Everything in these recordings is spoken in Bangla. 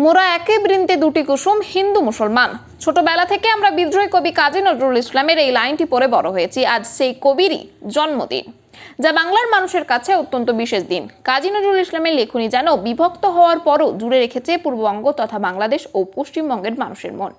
মোরা একে বৃন্তে দুটি কুসুম হিন্দু মুসলমান। ছোটবেলা থেকে আমরা বিদ্রোহী কবি কাজী নজরুল ইসলামের এই লাইনটি পড়ে বড় হয়েছি। আজ সেই কবিরই জন্মদিন, যা বাংলার মানুষের কাছে অত্যন্ত বিশেষ দিন। কাজী নজরুল ইসলামের লেখনী যেন বিভক্ত হওয়ার পরও জুড়ে রেখেছে পূর্ববঙ্গ তথা বাংলাদেশ ও পশ্চিমবঙ্গের মানুষের মন।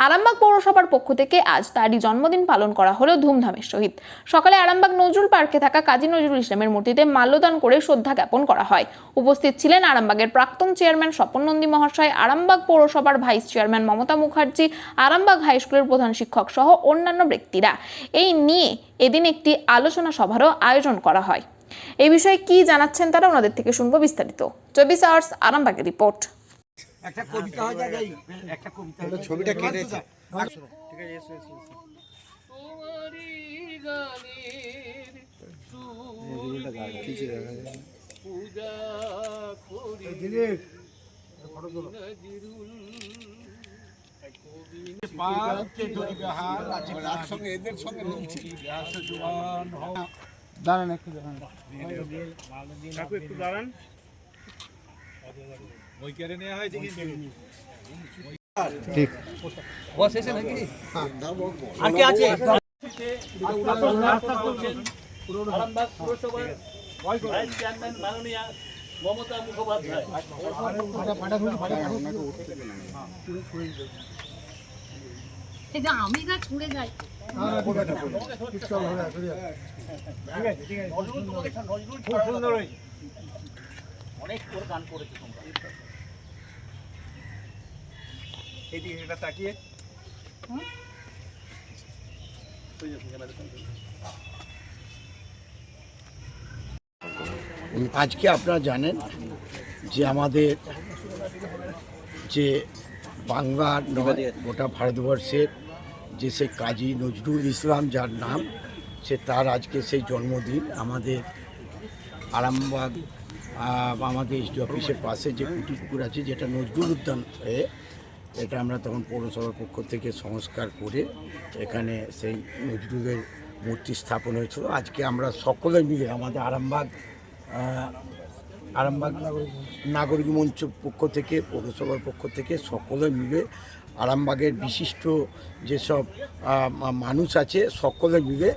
আরামবাগ পৌরসভার পক্ষ থেকে আজ তারই জন্মদিন পালন করা হলো ধুমধামের সহিত। সকালে আরামবাগ নজরুল পার্কে থাকা কাজী নজরুল ইসলামের মূর্তিতে মাল্যদান করে শ্রদ্ধা জ্ঞাপন করা হয়। উপস্থিত ছিলেন আরামবাগের প্রাক্তন চেয়ারম্যান স্বপন নন্দী মহাশয়, আরামবাগ পৌরসভার vice chairman Mamata Mukherjee, Arambagh high স্কুলের প্রধান শিক্ষক সহ অন্যান্য ব্যক্তিরা। এই নিয়ে এদিন একটি আলোচনা সভারও আয়োজন করা হয়। এই বিষয়ে কি জানাচ্ছেন তারা, ওনাদের থেকে শুনবো বিস্তারিত। 24 আওয়ার্স আরামবাগের রিপোর্ট। একটা কবিতা হয়ে যাবে, একটা কবিতা ছবিটা কেটেছে। ঠিক আছে, এসো এসো কিছু দেখা যায় পূজা করি ফটো তোলো সঙ্গে এদের সঙ্গে মিলছে। দাঁড়ান একটু, একটু দাঁড়ান। ওই কেড়ে নেওয়া হয়েছে কিন্তু ঠিক বস এসে নাকি আর কি আছে? আরামবাগ পৌরসভার ভাইস চেয়ারম্যান মাননীয় মমতা মুখোপাধ্যায়। আমি না ছুড়ে যাই। অনেক করে গান করেছে তোমরা। এদিকে এটা তাকিয়ে আজকে আপনারা জানেন যে আমাদের যে বাংলার নয় গোটা ভারতবর্ষের যে সে কাজী নজরুল ইসলাম যার নাম, সে তার আজকে সেই জন্মদিন। আমাদের আরামবাগ আমাদের এসডি অফিসের পাশে যে কুটিরপুকুর আছে, যেটা নজরুল উদ্যান হয়ে, এটা আমরা তখন পৌরসভার পক্ষ থেকে সংস্কার করে এখানে সেই নজরুলের মূর্তি স্থাপন হয়েছিল। আজকে আমরা সকলে মিলে আমাদের আরামবাগ নাগরিক মঞ্চ পক্ষ থেকে, পৌরসভার পক্ষ থেকে সকলে মিলে আরামবাগের বিশিষ্ট যেসব মানুষ আছে সকলে মিলে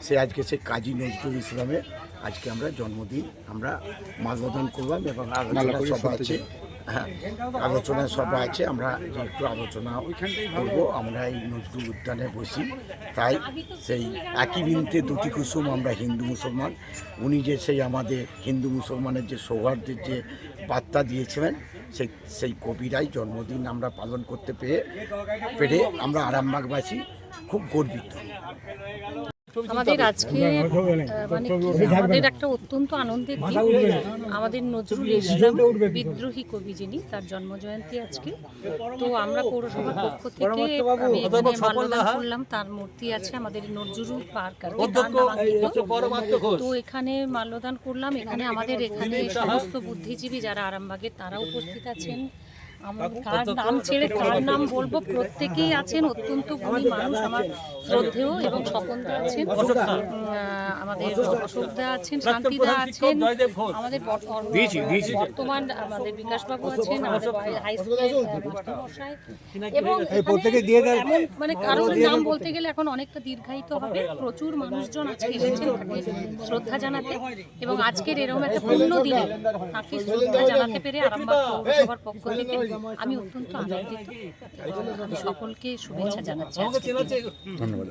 সে আজকে সে কাজী নজরুল ইসলামের আজকে আমরা জন্মদিন আমরা মাল্যদান করলাম এবং আলোচনা সভা আছে। হ্যাঁ, আলোচনা সভা আছে, আমরা যে একটু আলোচনা করবো। আমরা এই নজরুল উদ্যানে বসি, তাই সেই একই বৃন্তে দুটি কুসুম আমরা হিন্দু মুসলমান। উনি যে সেই আমাদের হিন্দু মুসলমানের যে সৌহার্দ্যের যে বার্তা দিয়েছিলেন, সেই কবিরাই জন্মদিন আমরা পালন করতে পেরে আমরা আরামবাগবাসী খুব গর্বিত। আমাদের আজকে আমাদের একটা অত্যন্ত আনন্দের দিন। আমাদের নজরুল ইসলাম বিদ্রোহী কবি যিনি, তার জন্মজয়ন্তী আজকে। তো আমরা পৌরসভার পক্ষ থেকে আমি এখানে মাল্যদান করলাম। তার মূর্তি আছে আমাদের নজরুল পার্ক, তো এখানে মাল্যদান করলাম। এখানে আমাদের এখানে সমস্ত বুদ্ধিজীবী যারা আরামবাগের তারা উপস্থিত আছেন। কার নাম ছেড়ে কার নাম বলবো, প্রত্যেকেই আছেন অত্যন্ত গুণী মানুষ। আমার শ্রদ্ধেয় এবং স্বপনদা আছেন, আমাদের অশোকদা আছেন, শান্তিদা আছেন, আমাদের বর্তমান আমাদের বিকাশবাবু আছেন, আমাদের হাই স্কুলের মাস্টারমশাই, এবং মানে কারোর নাম বলতে গেলে এখন অনেকটা দীর্ঘায়িত হবে। প্রচুর মানুষজন আজকে এসেছেন তাকে শ্রদ্ধা জানাতে, এবং আজকের এরকম একটা পূর্ণ দিনে তাকে শ্রদ্ধা জানাতে পেরে আরামবাগ পৌরসভার পক্ষ থেকে আমি অত্যন্ত আনন্দিত। আমি সকলকে শুভেচ্ছা জানাচ্ছি। ধন্যবাদ।